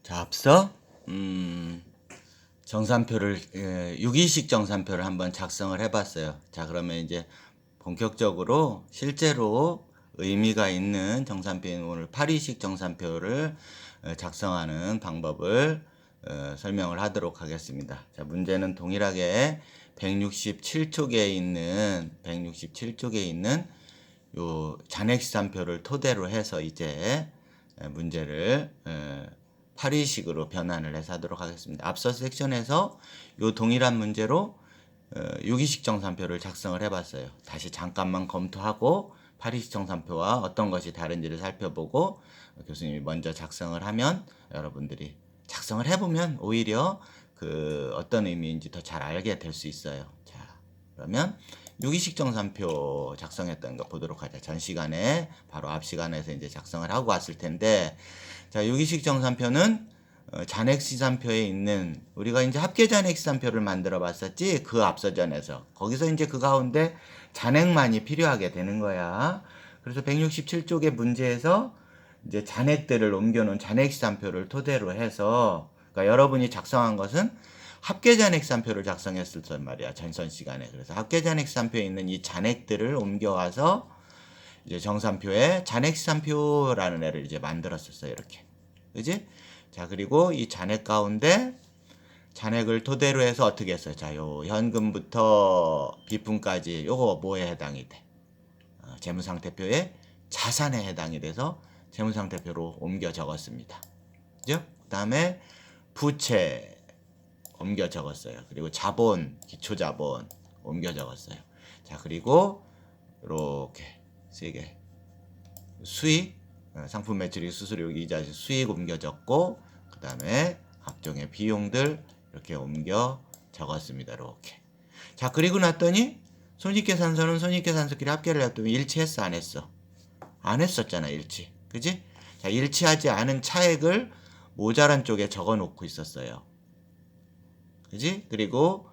자, 앞서 정산표를 유기식 정산표를 한번 작성을 해봤어요. 자, 그러면 이제 본격적으로 실제로 의미가 있는 정산표인 오늘 8위식 정산표를 작성하는 방법을 설명을 하도록 하겠습니다. 자, 문제는 동일하게 167쪽에 있는 요 잔액시산표를 토대로 해서 이제 문제를 8위식으로 변환을 해서 하도록 하겠습니다. 앞서 섹션에서 요 동일한 문제로 6위식 정산표를 작성을 해봤어요. 다시 잠깐만 검토하고 8위식 정산표와 어떤 것이 다른지를 살펴보고 교수님이 먼저 작성을 하면 여러분들이 작성을 해보면 오히려 그 어떤 의미인지 더 잘 알게 될 수 있어요. 자, 그러면 6위식 정산표 작성했던 거 보도록 하자. 전 시간에 바로 앞 시간에서 이제 작성을 하고 왔을 텐데, 자, 6위식 정산표는 잔액시산표에 있는 우리가 이제 합계 잔액시산표를 만들어 봤었지, 그 앞서전에서. 거기서 이제 그 가운데 잔액만이 필요하게 되는 거야. 그래서 167쪽의 문제에서 이제 잔액들을 옮겨놓은 잔액시산표를 토대로 해서, 그러니까 여러분이 작성한 것은 합계잔액시산표를 작성했을 말이야, 전선 시간에. 그래서 합계잔액시산표에 있는 이 잔액들을 옮겨와서 이제 정산표에 잔액시산표라는 애를 이제 만들었었어요, 이렇게. 그지? 자, 그리고 이 잔액 가운데 잔액을 토대로 해서 어떻게 했어요? 자, 요 현금부터 비품까지 요거 뭐에 해당이 돼? 재무상태표에 자산에 해당이 돼서 재무상태표로 옮겨 적었습니다. 그죠? 그 다음에 부채 옮겨 적었어요. 그리고 자본, 기초자본 옮겨 적었어요. 자, 그리고 이렇게 세 개 수익, 상품 매출이 수수료 이자 수익 옮겨 적고, 그 다음에 각종의 비용들 이렇게 옮겨 적었습니다. 이렇게. 자, 그리고 났더니 손익계산서는 손익계산서끼리 합계를 했더니 일치했어, 안 했어? 안 했었잖아, 일치. 그지? 자, 일치하지 않은 차액을 모자란 쪽에 적어 놓고 있었어요. 그지? 그리고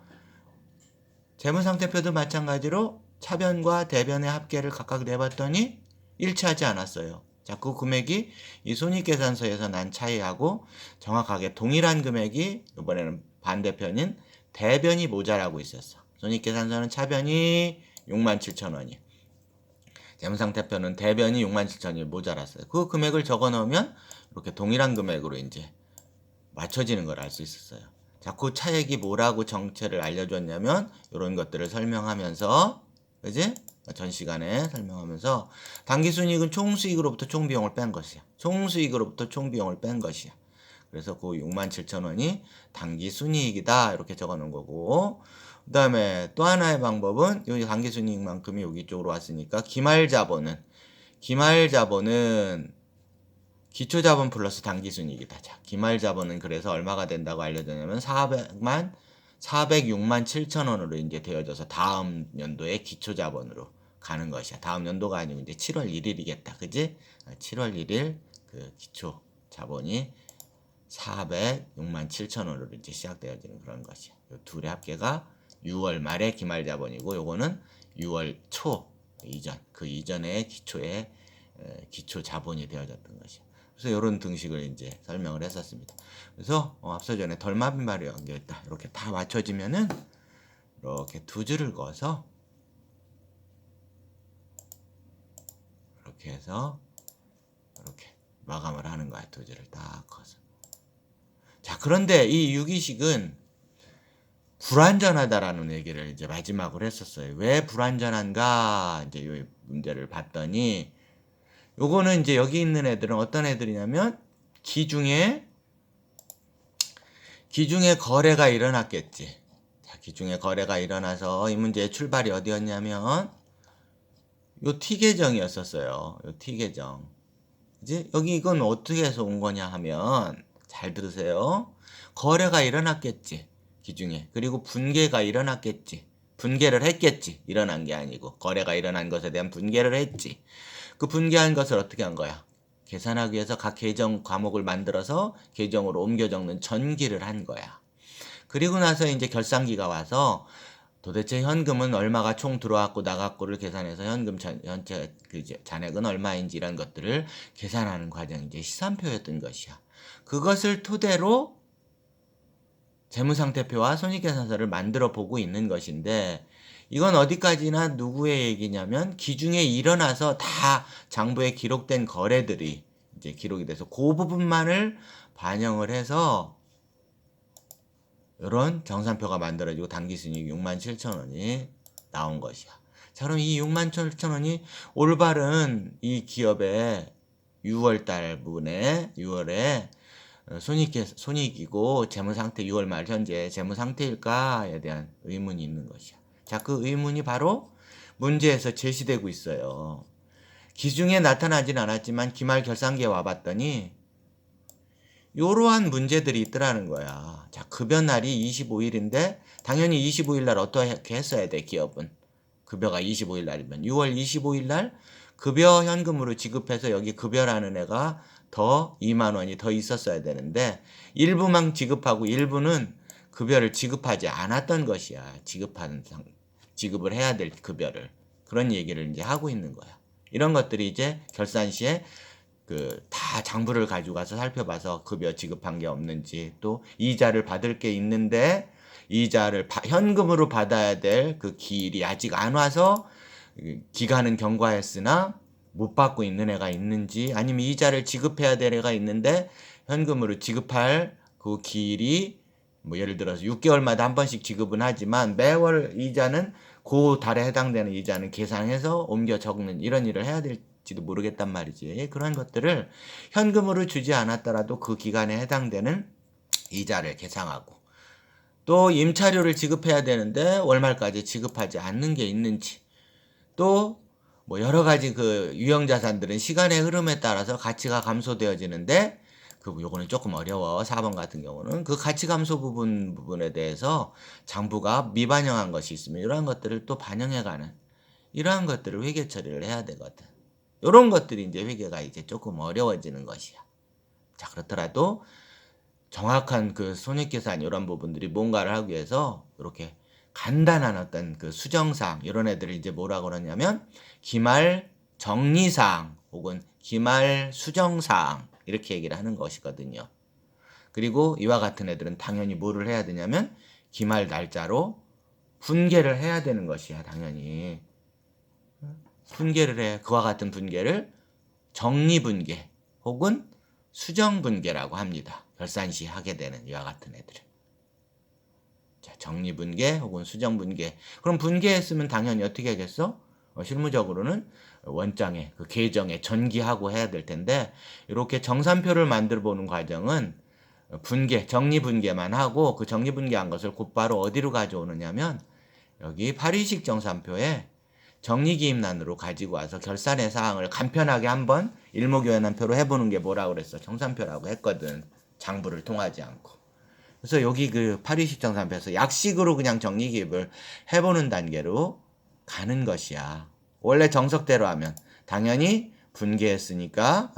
재무상태표도 마찬가지로 차변과 대변의 합계를 각각 내봤더니 일치하지 않았어요. 자, 그 금액이 이 손익계산서에서 난 차이하고 정확하게 동일한 금액이 이번에는 반대편인 대변이 모자라고 있었어. 손익계산서는 차변이 67,000원이, 재무상태표는 대변이 67,000원이 모자랐어요. 그 금액을 적어 넣으면 이렇게 동일한 금액으로 이제 맞춰지는 걸 알 수 있었어요. 자, 그 차액이 뭐라고 정체를 알려줬냐면 이런 것들을 설명하면서, 그지? 전 시간에 설명하면서 당기순이익은 총수익으로부터 총비용을 뺀 것이야. 총수익으로부터 총비용을 뺀 것이야. 그래서 그 67,000원이 당기순이익이다 이렇게 적어놓은 거고, 그 다음에 또 하나의 방법은 이 당기순이익만큼이 여기 쪽으로 왔으니까 기말자본은 기초자본 플러스 당기순이익이다. 자, 기말자본은 그래서 얼마가 된다고 알려졌냐면 406만 7천원으로 이제 되어져서 다음 연도의 기초자본으로 가는 것이야. 다음 연도가 아니고 이제 7월 1일이겠다. 그지? 7월 1일 그 기초자본이 406만 7천원으로 이제 시작되어지는 그런 것이야. 이 둘의 합계가 6월 말에 기말자본이고, 요거는 6월 초 이전, 그 이전의 기초 자본이 되어졌던 것이야. 그래서 이런 등식을 이제 설명을 했었습니다. 그래서 앞서 전에 덜마빈말이 연결했다 이렇게 다 맞춰지면은 이렇게 두 줄을 그어서 이렇게 해서 이렇게 마감을 하는 거야. 두 줄을 딱 그어서. 자, 그런데 이 유기식은 불완전하다라는 얘기를 이제 마지막으로 했었어요. 왜 불완전한가 이제 이 문제를 봤더니, 요거는 이제 여기 있는 애들은 어떤 애들이냐면 기중에 거래가 일어났겠지. 자, 기중에 거래가 일어나서 이 문제의 출발이 어디였냐면 요 T계정이었었어요. 요 T계정. 그지? 여기 이건 어떻게 해서 온 거냐 하면 잘 들으세요. 거래가 일어났겠지. 기중에. 그리고 분계가 일어났겠지. 분계를 했겠지. 일어난 게 아니고 거래가 일어난 것에 대한 분계를 했지. 그 분계한 것을 어떻게 한 거야? 계산하기 위해서 각 계정 과목을 만들어서 계정으로 옮겨 적는 전기를 한 거야. 그리고 나서 이제 결산기가 와서 도대체 현금은 얼마가 총 들어왔고 나갔고를 계산해서 현금 전체 그 잔액은 얼마인지 이런 것들을 계산하는 과정이 이제 시산표였던 것이야. 그것을 토대로 재무상태표와 손익계산서를 만들어 보고 있는 것인데, 이건 어디까지나 누구의 얘기냐면 기중에 일어나서 다 장부에 기록된 거래들이 이제 기록이 돼서 그 부분만을 반영을 해서 이런 정산표가 만들어지고 당기순이익 67,000원이 나온 것이야. 자, 그럼 이 67,000원이 올바른 이 기업의 6월달 부분에 6월에 손익이고 재무상태 6월 말 현재 재무상태일까에 대한 의문이 있는 것이야. 자, 그 의문이 바로 문제에서 제시되고 있어요. 기중에 나타나진 않았지만 기말 결산기에 와봤더니 이러한 문제들이 있더라는 거야. 자, 급여 날이 25일인데 당연히 25일 날 어떻게 했어야 돼, 기업은. 급여가 25일 날이면 6월 25일 날 급여 현금으로 지급해서 여기 급여라는 애가 더 2만 원이 더 있었어야 되는데 일부만 지급하고 일부는 급여를 지급하지 않았던 것이야. 지급을 해야 될 급여를. 그런 얘기를 이제 하고 있는 거야. 이런 것들이 이제 결산 시에 다 장부를 가지고 가서 살펴봐서 급여 지급한 게 없는지, 또 이자를 받을 게 있는데 이자를 현금으로 받아야 될 그 기일이 아직 안 와서 기간은 경과했으나 못 받고 있는 애가 있는지, 아니면 이자를 지급해야 될 애가 있는데 현금으로 지급할 그 기일이 뭐 예를 들어서 6개월마다 한 번씩 지급은 하지만 매월 이자는 그 달에 해당되는 이자는 계산해서 옮겨 적는 이런 일을 해야 될지도 모르겠단 말이지. 그런 것들을 현금으로 주지 않았더라도 그 기간에 해당되는 이자를 계상하고, 또 임차료를 지급해야 되는데 월말까지 지급하지 않는 게 있는지, 또 뭐 여러 가지 그 유형자산들은 시간의 흐름에 따라서 가치가 감소되어지는데 요거는 조금 어려워. 4번 같은 경우는 그 가치 감소 부분에 대해서 장부가 미반영한 것이 있으면 이러한 것들을 또 반영해가는, 이러한 것들을 회계 처리를 해야 되거든. 이런 것들이 이제 회계가 이제 조금 어려워지는 것이야. 자, 그렇더라도 정확한 그 손익계산 이런 부분들이 뭔가를 하기 위해서 이렇게 간단한 어떤 그 수정사항 이런 애들을 이제 뭐라고 그러냐면 기말 정리사항 혹은 기말 수정사항 이렇게 얘기를 하는 것이거든요. 그리고 이와 같은 애들은 당연히 뭐를 해야 되냐면 기말 날짜로 분계를 해야 되는 것이야. 당연히 분계를 해. 그와 같은 분계를 정리분계 혹은 수정분계라고 합니다. 결산 시 하게 되는 이와 같은 애들을. 자, 정리분계 혹은 수정분계. 그럼 분계했으면 당연히 어떻게 하겠어? 실무적으로는 원장에 그 계정에 전기하고 해야 될 텐데, 이렇게 정산표를 만들어 보는 과정은 정리분계만 하고, 그 정리분계한 것을 곧바로 어디로 가져오느냐면 여기 8일식 정산표에 정리기입란으로 가지고 와서 결산의 사항을 간편하게 한번 일목요연한표로 해보는 게 뭐라고 그랬어? 정산표라고 했거든. 장부를 통하지 않고. 그래서 여기 그 8일식 정산표에서 약식으로 그냥 정리기입을 해보는 단계로 가는 것이야. 원래 정석대로 하면 당연히 분계했으니까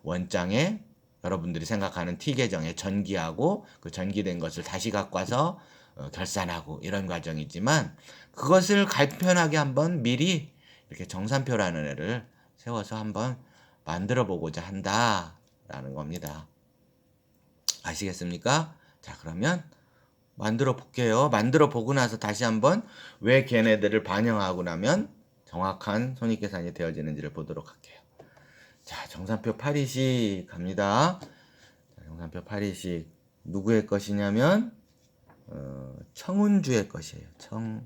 원장에 여러분들이 생각하는 T계정에 전기하고 그 전기된 것을 다시 갖고 와서 결산하고 이런 과정이지만, 그것을 간편하게 한번 미리 이렇게 정산표라는 애를 세워서 한번 만들어 보고자 한다라는 겁니다. 아시겠습니까? 자, 그러면 만들어 볼게요. 만들어 보고 나서 다시 한번 왜 걔네들을 반영하고 나면 정확한 손익계산이 되어지는지를 보도록 할게요. 자, 정산표 8일식 갑니다. 자, 정산표 8일식 누구의 것이냐면 청운주의 것이에요. 청운주.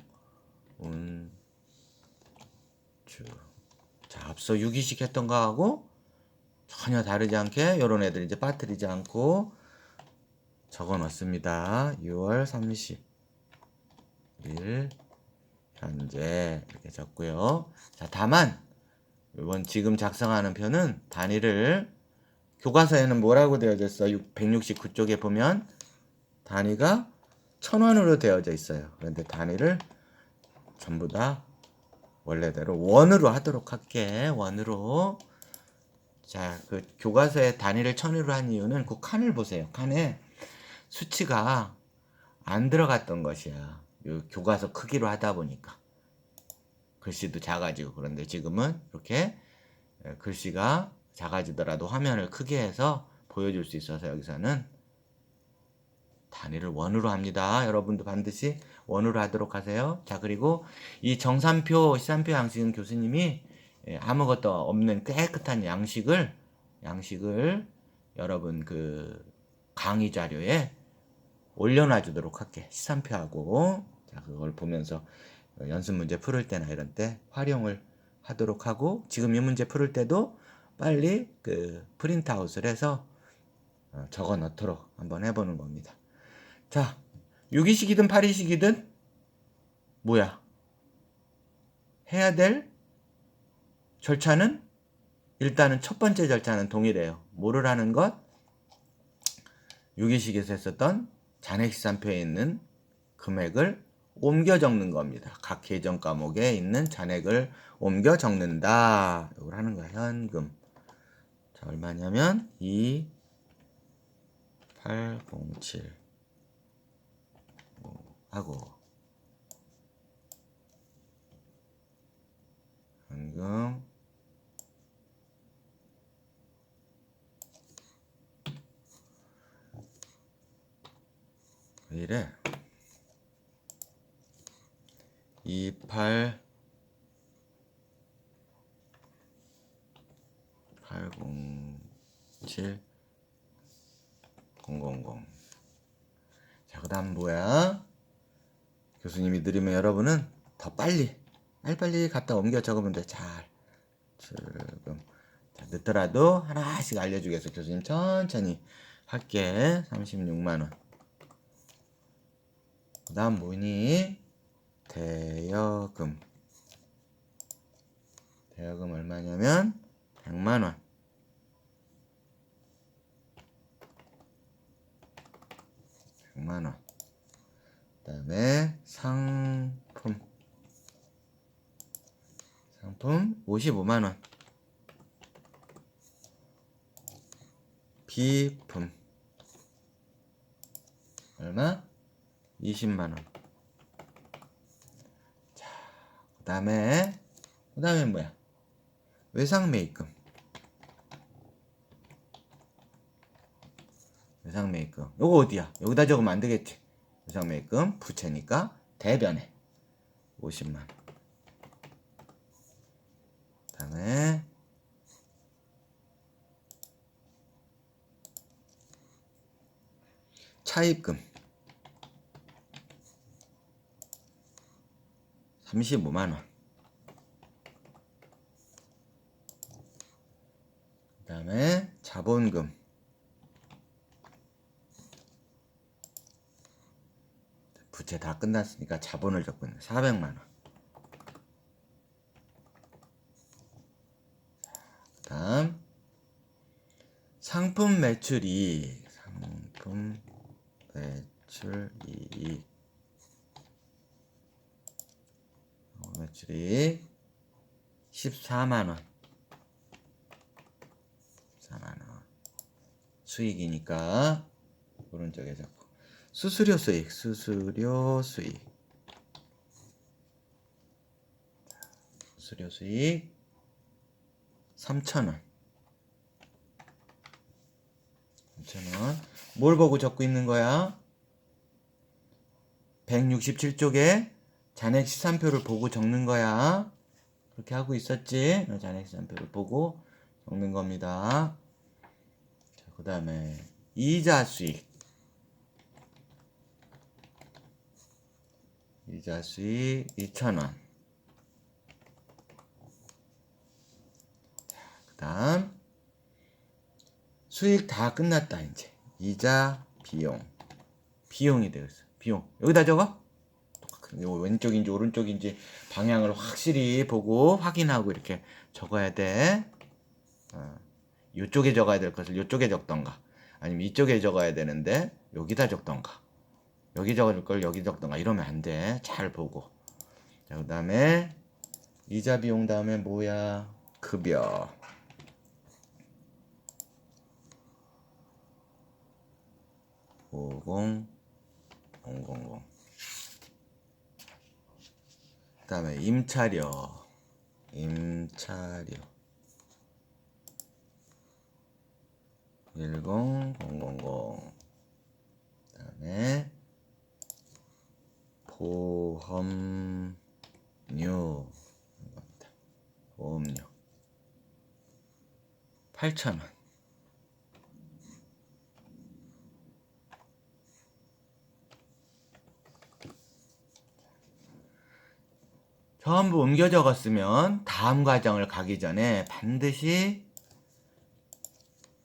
자, 앞서 6일식 했던 거하고 전혀 다르지 않게 이런 애들 이제 빠뜨리지 않고 적어 넣습니다. 6월 30일 현재 이렇게 적고요. 자, 다만 이번 지금 작성하는 표는 단위를 교과서에는 뭐라고 되어졌어? 169쪽에 보면 단위가 1000원으로 되어져 있어요. 그런데 단위를 전부 다 원래대로 원으로 하도록 할게. 원으로. 자, 그 교과서에 단위를 1000으로 한 이유는 그 칸을 보세요. 칸에 수치가 안 들어갔던 것이야. 요 교과서 크기로 하다 보니까 글씨도 작아지고. 그런데 지금은 이렇게 글씨가 작아지더라도 화면을 크게 해서 보여줄 수 있어서 여기서는 단위를 원으로 합니다. 여러분도 반드시 원으로 하도록 하세요. 자, 그리고 이 정산표, 시산표 양식은 교수님이 아무것도 없는 깨끗한 양식을 여러분 그 강의 자료에 올려놔 주도록 할게. 시산표하고. 자, 그걸 보면서 연습 문제 풀을 때나 이런 때 활용을 하도록 하고, 지금 이 문제 풀을 때도 빨리 그 프린트아웃을 해서 적어 넣도록 한번 해보는 겁니다. 자, 6이식이든 8이식이든 뭐야? 해야 될 절차는 일단은 첫 번째 절차는 동일해요. 뭐를 하는 것? 6이식에서 했었던 잔액시산표에 있는 금액을 옮겨 적는 겁니다. 각 계정 과목에 있는 잔액을 옮겨 적는다. 이걸 하는 거야. 현금. 자, 얼마냐면 2807 하고 현금 왜 이래? 28 807 000. 자, 그 다음 뭐야? 교수님이 느리면 여러분은 더 빨리 갖다 옮겨 적으면 돼. 잘. 지금. 자, 늦더라도 하나씩 알려주기 위해서 교수님 천천히 할게. 36만원. 그 다음 뭐니? 대여금. 대여금 얼마냐면 100만원. 100만원. 그 다음에 상품 55만원. 비품 얼마? 20만원. 자, 그 다음에 뭐야? 외상매입금. 외상매입금. 요거 어디야? 여기다 적으면 안 되겠지. 외상매입금 부채니까 대변에 50만. 그 다음에 차입금 35만원. 그 다음에 자본금 부채 다 끝났으니까 자본을 적고 있는 400만원. 그 다음 상품 매출이익. 매출이익 14만원. 14만원. 수익이니까 오른쪽에 잡고. 수수료 수익. 3,000원. 3,000원. 뭘 보고 적고 있는 거야? 167쪽에 잔액시산표를 보고 적는 거야. 그렇게 하고 있었지? 잔액시산표를 보고 적는 겁니다. 자, 그 다음에 이자 수익. 이자 수익 2,000원. 그 다음 수익 다 끝났다. 이제 이자 비용이 되었어. 비용 여기다 적어. 왼쪽인지 오른쪽인지 방향을 확실히 보고 확인하고 이렇게 적어야 돼. 이쪽에 적어야 될 것을 이쪽에 적던가, 아니면 이쪽에 적어야 되는데 여기다 적던가, 여기 적을 걸 여기 적던가 이러면 안 돼. 잘 보고. 자, 그 다음에 이자 비용 다음에 뭐야? 급여. 그 다음에 임차료. 10000. 그다음에 보험료 이겁니다. 보험료 8,000원. 전부 옮겨 적었으면 다음 과정을 가기 전에 반드시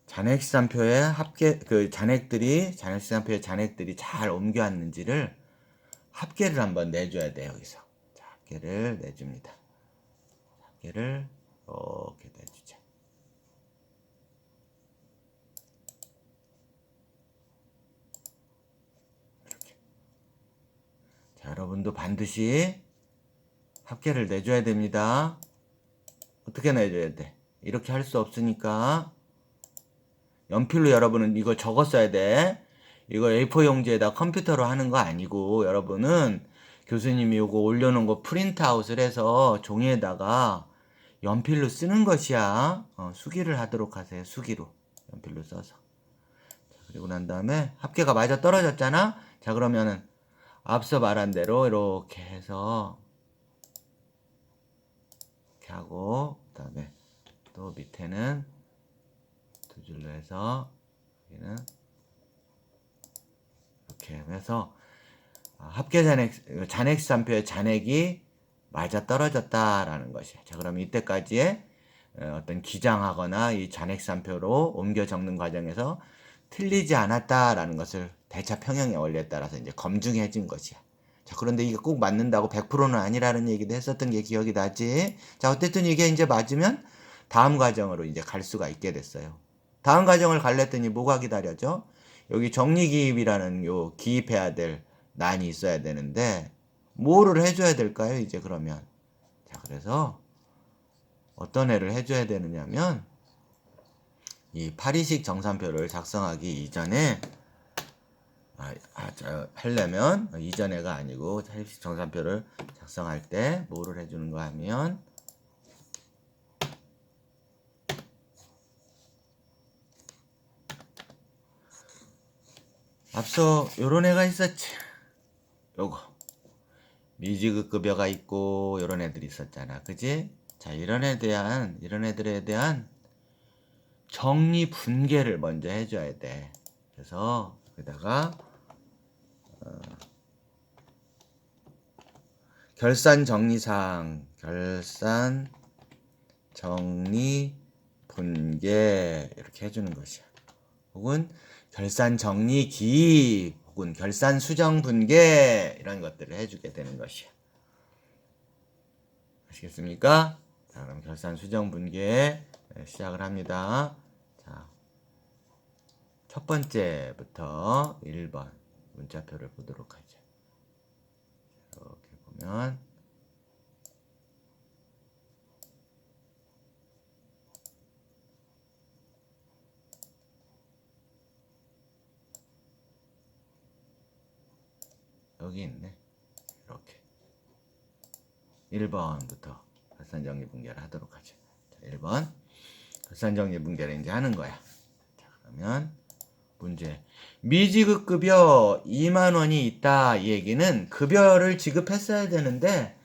잔액시산표에 잔액들이 잘 옮겨왔는지를 합계를 한번 내줘야 돼요. 여기서 자, 합계를 내줍니다. 합계를 이렇게 내주자. 이렇게. 자, 여러분도 반드시 합계를 내줘야 됩니다. 어떻게 내줘야 돼? 이렇게 할 수 없으니까 연필로 여러분은 이거 적었어야 돼. 이거 A4 용지에다 컴퓨터로 하는 거 아니고 여러분은 교수님이 이거 올려놓은 거 프린트아웃을 해서 종이에다가 연필로 쓰는 것이야. 수기를 하도록 하세요. 수기로 연필로 써서. 자, 그리고 난 다음에 합계가 맞아 떨어졌잖아. 자, 그러면은 앞서 말한 대로 이렇게 해서 이렇게 하고 그다음에 또 밑에는 두 줄로 해서 여기는 이렇게 해서 합계 잔액시산표의 잔액이 맞아 떨어졌다라는 것이야. 자, 그럼 이때까지의 어떤 기장하거나 이 잔액시산표로 옮겨 적는 과정에서 틀리지 않았다라는 것을 대차 평형의 원리에 따라서 이제 검증해 준 것이야. 자, 그런데 이게 꼭 맞는다고 100%는 아니라는 얘기도 했었던 게 기억이 나지. 자, 어쨌든 이게 이제 맞으면 다음 과정으로 이제 갈 수가 있게 됐어요. 다음 과정을 갈랬더니 뭐가 기다려져? 여기 정리기입이라는 요 기입해야 될 난이 있어야 되는데 뭐를 해줘야 될까요? 이제 그러면 자, 그래서 어떤 애를 해줘야 되느냐면 이 파리식 정산표를 작성하기 이전에 하려면 이전에가 아니고 파리식 정산표를 작성할 때 뭐를 해주는가 하면 앞서 요런 애가 있었지. 요거 미지급여가 있고 요런 애들이 있었잖아. 그지? 자, 이런 애들에 대한 정리 분계를 먼저 해줘야 돼. 그래서 여기다가 결산 정리사항, 결산 정리 분계 이렇게 해주는 것이야. 혹은 결산 정리 기입, 혹은 결산 수정 분계 이런 것들을 해주게 되는 것이야. 아시겠습니까? 자, 그럼 결산 수정 분계 시작을 합니다. 자, 첫 번째부터 1번 문자표를 보도록 하죠. 이렇게 보면 여기 있네. 이렇게 1번부터 결산정리분계를 하도록 하죠. 자, 1번 결산정리분계를 이제 하는 거야. 자, 그러면 문제 미지급급여 2만원이 있다. 이 얘기는 급여를 지급했어야 되는데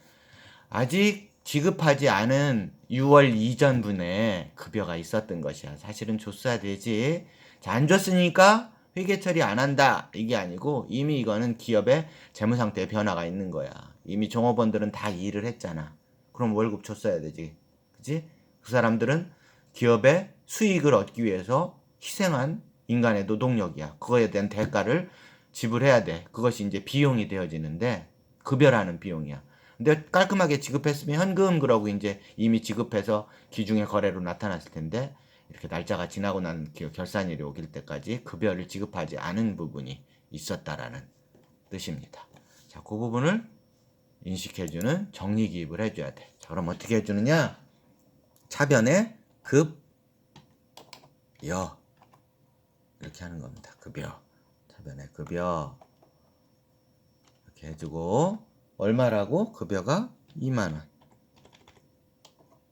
아직 지급하지 않은 6월 이전분에 급여가 있었던 것이야. 사실은 줬어야 되지. 자, 안 줬으니까 회계 처리 안 한다. 이게 아니고 이미 이거는 기업의 재무상태에 변화가 있는 거야. 이미 종업원들은 다 일을 했잖아. 그럼 월급 줬어야 되지. 그치? 그 사람들은 기업의 수익을 얻기 위해서 희생한 인간의 노동력이야. 그거에 대한 대가를 지불해야 돼. 그것이 이제 비용이 되어지는데 급여라는 비용이야. 근데 깔끔하게 지급했으면 현금 그러고 이제 이미 지급해서 기중의 거래로 나타났을 텐데 이렇게 날짜가 지나고 난 결산일이 오길 때까지 급여를 지급하지 않은 부분이 있었다라는 뜻입니다. 자, 그 부분을 인식해주는 정리기입을 해줘야 돼. 자, 그럼 어떻게 해주느냐? 차변에 급여 이렇게 하는 겁니다. 급여. 차변에 급여 이렇게 해주고 얼마라고? 급여가 2만원.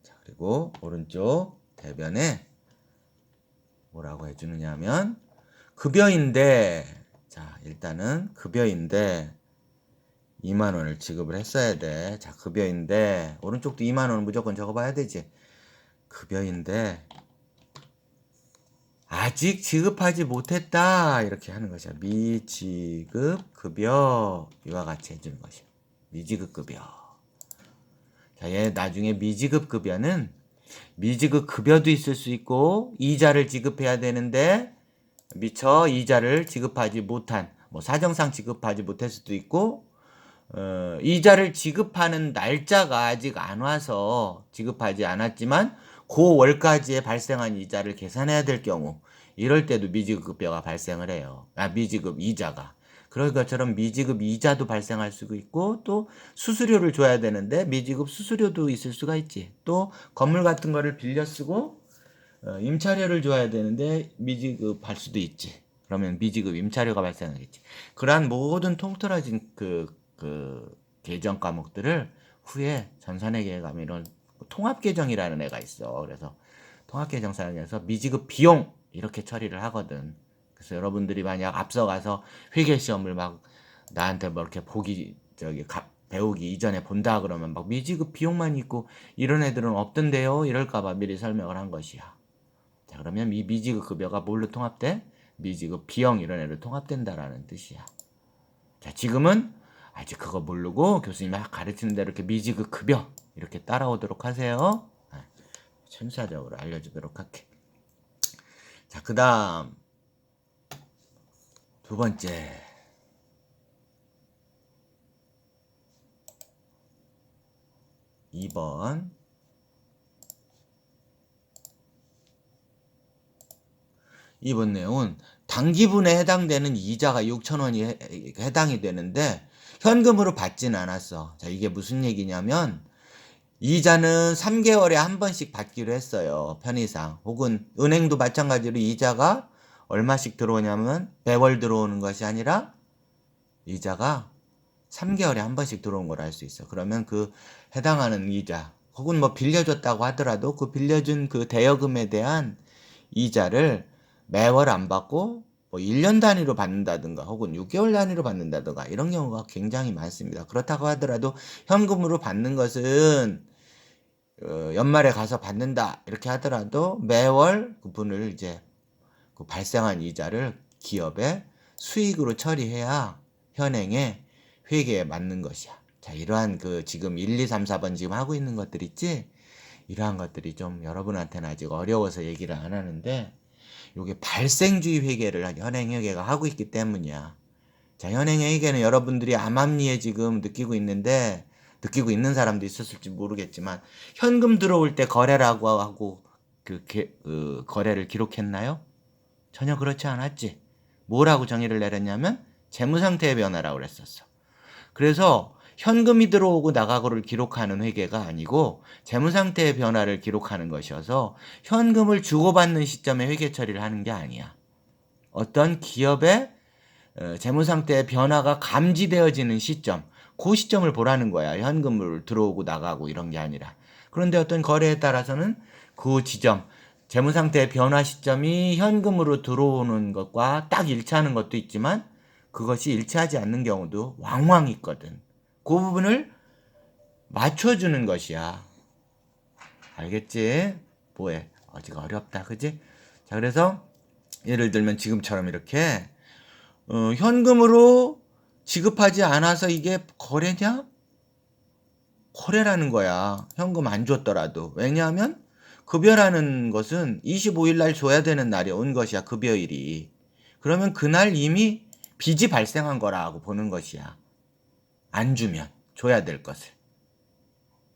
자, 그리고 오른쪽 대변에 뭐라고 해주느냐 하면 급여인데, 자 일단은 급여인데 2만 원을 지급을 했어야 돼. 자 급여인데 오른쪽도 2만 원은 무조건 적어봐야 되지. 급여인데 아직 지급하지 못했다 이렇게 하는 것이야. 미지급 급여 이와 같이 해주는 것이야. 미지급 급여. 자, 얘 나중에 미지급 급여는 미지급 급여도 있을 수 있고 이자를 지급해야 되는데 미처 이자를 지급하지 못한, 뭐 사정상 지급하지 못할 수도 있고 이자를 지급하는 날짜가 아직 안 와서 지급하지 않았지만 그 월까지에 발생한 이자를 계산해야 될 경우, 이럴 때도 미지급 급여가 발생을 해요. 미지급 이자가. 그럴 것처럼 미지급 이자도 발생할 수도 있고, 또 수수료를 줘야 되는데 미지급 수수료도 있을 수가 있지. 또 건물 같은 거를 빌려 쓰고 임차료를 줘야 되는데 미지급할 수도 있지. 그러면 미지급 임차료가 발생하겠지. 그러한 모든 통틀어진 그 계정 과목들을 후에 전산회계에 가면 이런 통합계정이라는 애가 있어. 그래서 통합계정사용해서 미지급 비용 이렇게 처리를 하거든. 그래서 여러분들이 만약 앞서가서 회계시험을 막 나한테 뭐 이렇게 배우기 이전에 본다 그러면 막 미지급 비용만 있고 이런 애들은 없던데요 이럴까봐 미리 설명을 한 것이야. 자 그러면 이 미지급 급여가 뭘로 통합돼? 미지급 비용 이런 애로 통합된다라는 뜻이야. 자 지금은 아직 그거 모르고 교수님이 가르치는 대로 이렇게 미지급 급여 이렇게 따라오도록 하세요. 순차적으로 알려주도록 할게. 자 그 다음 두 번째, 2번. 이번 내용은 당기분에 해당되는 이자가 6,000원이 해당이 되는데 현금으로 받지는 않았어. 자, 이게 무슨 얘기냐면 이자는 3개월에 한 번씩 받기로 했어요. 편의상. 혹은 은행도 마찬가지로 이자가 얼마씩 들어오냐면 매월 들어오는 것이 아니라 이자가 3개월에 한 번씩 들어온 걸 알 수 있어. 그러면 그 해당하는 이자 혹은 뭐 빌려줬다고 하더라도 그 빌려준 그 대여금에 대한 이자를 매월 안 받고 뭐 1년 단위로 받는다든가 혹은 6개월 단위로 받는다든가 이런 경우가 굉장히 많습니다. 그렇다고 하더라도 현금으로 받는 것은 연말에 가서 받는다 이렇게 하더라도 매월 그분을 이제 그 발생한 이자를 기업의 수익으로 처리해야 현행의 회계에 맞는 것이야. 자, 이러한 그 지금 1, 2, 3, 4번 지금 하고 있는 것들 있지? 이러한 것들이 좀 여러분한테는 아직 어려워서 얘기를 안 하는데 요게 발생주의 회계를 현행회계가 하고 있기 때문이야. 자, 현행회계는 여러분들이 암암리에 지금 느끼고 있는 사람도 있었을지 모르겠지만 현금 들어올 때 거래라고 하고 그 거래를 기록했나요? 전혀 그렇지 않았지. 뭐라고 정의를 내렸냐면 재무상태의 변화라고 그랬었어. 그래서 현금이 들어오고 나가고를 기록하는 회계가 아니고 재무상태의 변화를 기록하는 것이어서 현금을 주고받는 시점에 회계 처리를 하는 게 아니야. 어떤 기업의 재무상태의 변화가 감지되어지는 시점, 그 시점을 보라는 거야. 현금을 들어오고 나가고 이런 게 아니라. 그런데 어떤 거래에 따라서는 그 지점, 재무상태의 변화 시점이 현금으로 들어오는 것과 딱 일치하는 것도 있지만 그것이 일치하지 않는 경우도 왕왕 있거든. 그 부분을 맞춰주는 것이야. 알겠지? 뭐해? 어디가 어렵다, 그지? 자, 그래서 예를 들면 지금처럼 이렇게 현금으로 지급하지 않아서 이게 거래냐? 거래라는 거야. 현금 안 줬더라도. 왜냐하면 급여라는 것은 25일 날 줘야 되는 날이 온 것이야. 급여일이. 그러면 그날 이미 빚이 발생한 거라고 보는 것이야. 안 주면 줘야 될 것을.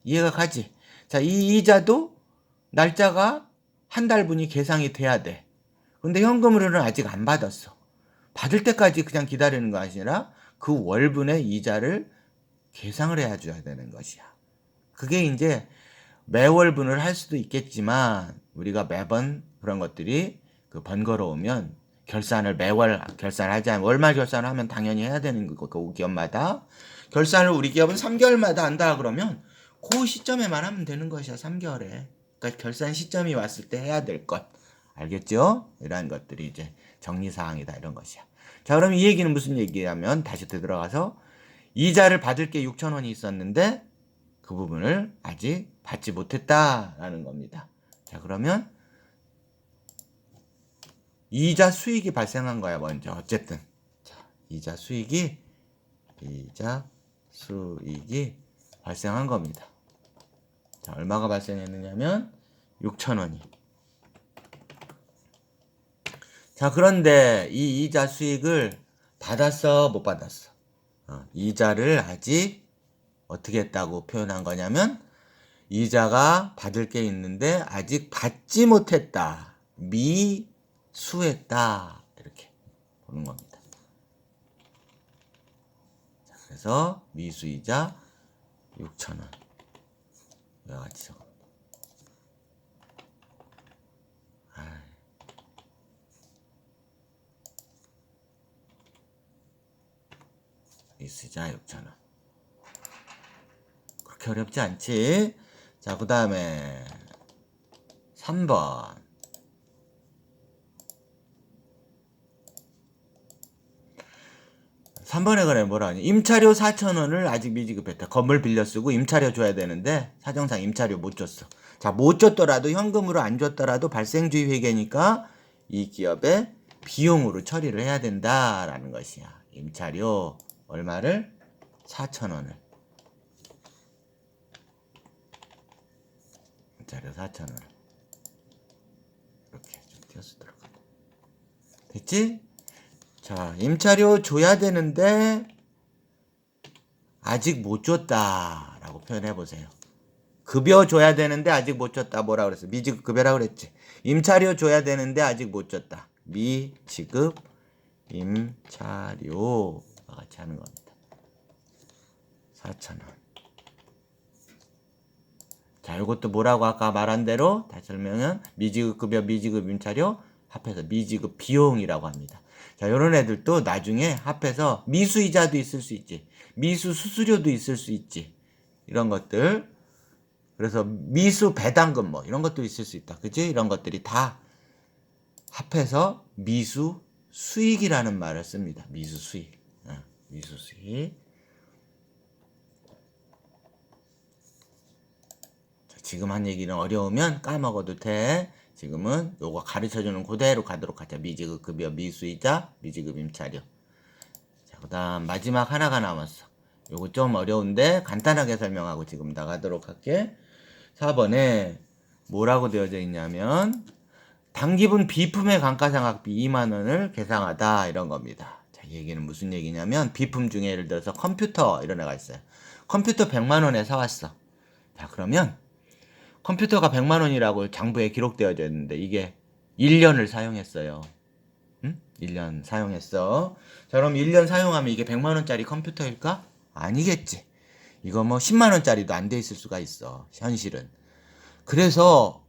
이해가 가지? 자, 이 이자도 날짜가 한 달분이 계상이 돼야 돼. 근데 현금으로는 아직 안 받았어. 받을 때까지 그냥 기다리는 거 아니라 그 월분의 이자를 계상을 해줘야 되는 것이야. 그게 이제 매월분을 할 수도 있겠지만 우리가 매번 그런 것들이 그 번거로우면 결산을 매월 결산하지 않으면 월말 결산을 하면 당연히 해야 되는 거고 그 기업마다 결산을 우리 기업은 3개월마다 한다 그러면 그 시점에만 하면 되는 것이야. 3개월에. 그러니까 결산 시점이 왔을 때 해야 될 것. 알겠죠? 이러한 것들이 이제 정리사항이다 이런 것이야. 자, 그럼 이 얘기는 무슨 얘기냐면 다시 되돌아가서 이자를 받을 게 6,000원이 있었는데 그 부분을 아직 받지 못했다라는 겁니다. 자, 그러면 이자 수익이 발생한 거야 먼저. 어쨌든 자, 이자 수익이 발생한 겁니다. 자, 얼마가 발생했느냐면 6,000원이. 자, 그런데 이 이자 수익을 받았어, 못 받았어? 이자를 아직 어떻게 했다고 표현한 거냐면 이자가 받을 게 있는데 아직 받지 못했다. 미수했다. 이렇게 보는 겁니다. 자, 그래서 미수이자 6,000원. 이와 같이 적어. 미수이자 6,000원. 그렇게 어렵지 않지? 자, 그 다음에 3번. 3번에 그래 뭐라 하니? 임차료 4,000원을 아직 미지급했다. 건물 빌려 쓰고 임차료 줘야 되는데 사정상 임차료 못 줬어. 자, 못 줬더라도 현금으로 안 줬더라도 발생주의 회계니까 이 기업의 비용으로 처리를 해야 된다라는 것이야. 임차료 얼마를? 4,000원을. 임차료 4,000원을. 이렇게 좀 띄어쓰도록 하자. 됐지? 자, 임차료 줘야 되는데 아직 못 줬다라고 표현해 보세요. 급여 줘야 되는데 아직 못 줬다. 뭐라 그랬어? 미지급 급여라고 그랬지. 임차료 줘야 되는데 아직 못 줬다. 미지급 임차료와 같이 하는 겁니다. 4,000원. 자, 이것도 뭐라고 아까 말한 대로 다시 설명은 미지급 급여, 미지급 임차료 합해서 미지급 비용이라고 합니다. 자, 이런 애들도 나중에 합해서 미수이자도 있을 수 있지. 미수 수수료도 있을 수 있지. 이런 것들. 그래서 미수 배당금 뭐 이런 것도 있을 수 있다. 그치? 이런 것들이 다 합해서 미수 수익이라는 말을 씁니다. 미수 수익. 미수 수익. 자, 지금 한 얘기는 어려우면 까먹어도 돼. 지금은 요거 가르쳐주는 그대로 가도록 하자. 미지급 급여, 미수이자, 미지급 임차료. 자, 그 다음 마지막 하나가 남았어. 요거 좀 어려운데 간단하게 설명하고 지금 나가도록 할게. 4번에 뭐라고 되어져 있냐면 당기분 비품의 감가상각비 2만원을 계상하다 이런 겁니다. 자, 이 얘기는 무슨 얘기냐면 비품 중에 예를 들어서 컴퓨터 이런 애가 있어요. 컴퓨터 100만원에 사왔어. 자, 그러면 컴퓨터가 100만원이라고 장부에 기록되어져 있는데 이게 1년을 사용했어요. 1년 사용했어. 자, 그럼 1년 사용하면 이게 100만원짜리 컴퓨터일까? 아니겠지. 이거 뭐 10만원짜리도 안 돼 있을 수가 있어. 현실은. 그래서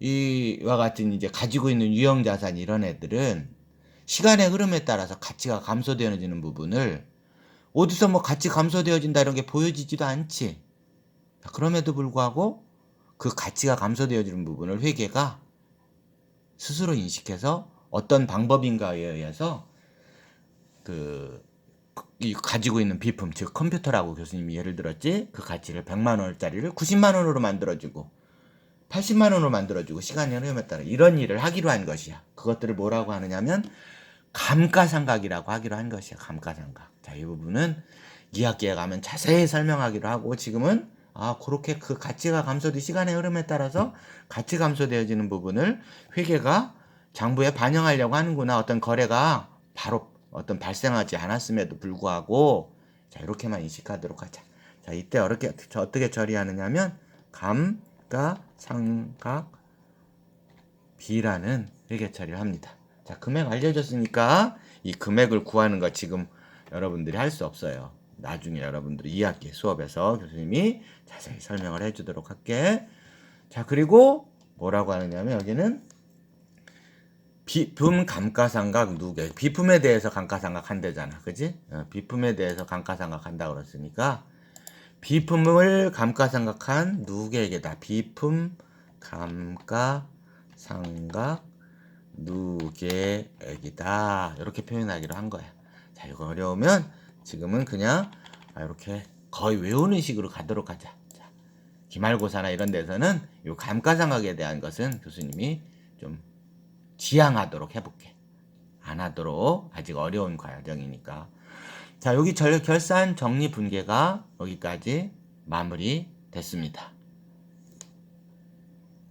이와 같은 이제 가지고 있는 유형자산 이런 애들은 시간의 흐름에 따라서 가치가 감소되어지는 부분을 어디서 뭐 가치 감소되어진다 이런 게 보여지지도 않지. 그럼에도 불구하고 그 가치가 감소되어지는 부분을 회계가 스스로 인식해서 어떤 방법인가에 의해서 이 가지고 있는 비품, 즉 컴퓨터라고 교수님이 예를 들었지. 그 가치를 100만원짜리를 90만원으로 만들어주고 80만원으로 만들어주고 시간의 흐름에 따라 이런 일을 하기로 한 것이야. 그것들을 뭐라고 하느냐면 감가상각이라고 하기로 한 것이야. 감가상각. 자, 이 부분은 2학기에 가면 자세히 설명하기로 하고 지금은 그렇게 그 가치가 감소된 시간의 흐름에 따라서 가치 감소되어지는 부분을 회계가 장부에 반영하려고 하는구나. 어떤 거래가 바로 어떤 발생하지 않았음에도 불구하고 자, 이렇게만 인식하도록 하자. 자, 이때 어떻게 처리하느냐면 감가상각비라는 회계 처리를 합니다. 자, 금액 알려줬으니까 이 금액을 구하는 거 지금 여러분들이 할 수 없어요. 나중에 여러분들이 2학기 수업에서 교수님이 자세히 설명을 해주도록 할게. 자, 그리고 뭐라고 하느냐면 여기는 비품 감가상각 누계. 비품에 대해서 감가상각 한대잖아. 그지? 비품에 대해서 감가상각 한다 그랬으니까 비품을 감가상각한 누구에게다. 비품 감가상각 누계액이다. 이렇게 표현하기로 한 거야. 자, 이거 어려우면 지금은 그냥 이렇게 거의 외우는 식으로 가도록 하자. 자, 기말고사나 이런 데서는 이 감가상각에 대한 것은 교수님이 좀 지양하도록 해볼게. 안 하도록, 아직 어려운 과정이니까. 자, 여기 결산 정리 분계가 여기까지 마무리 됐습니다.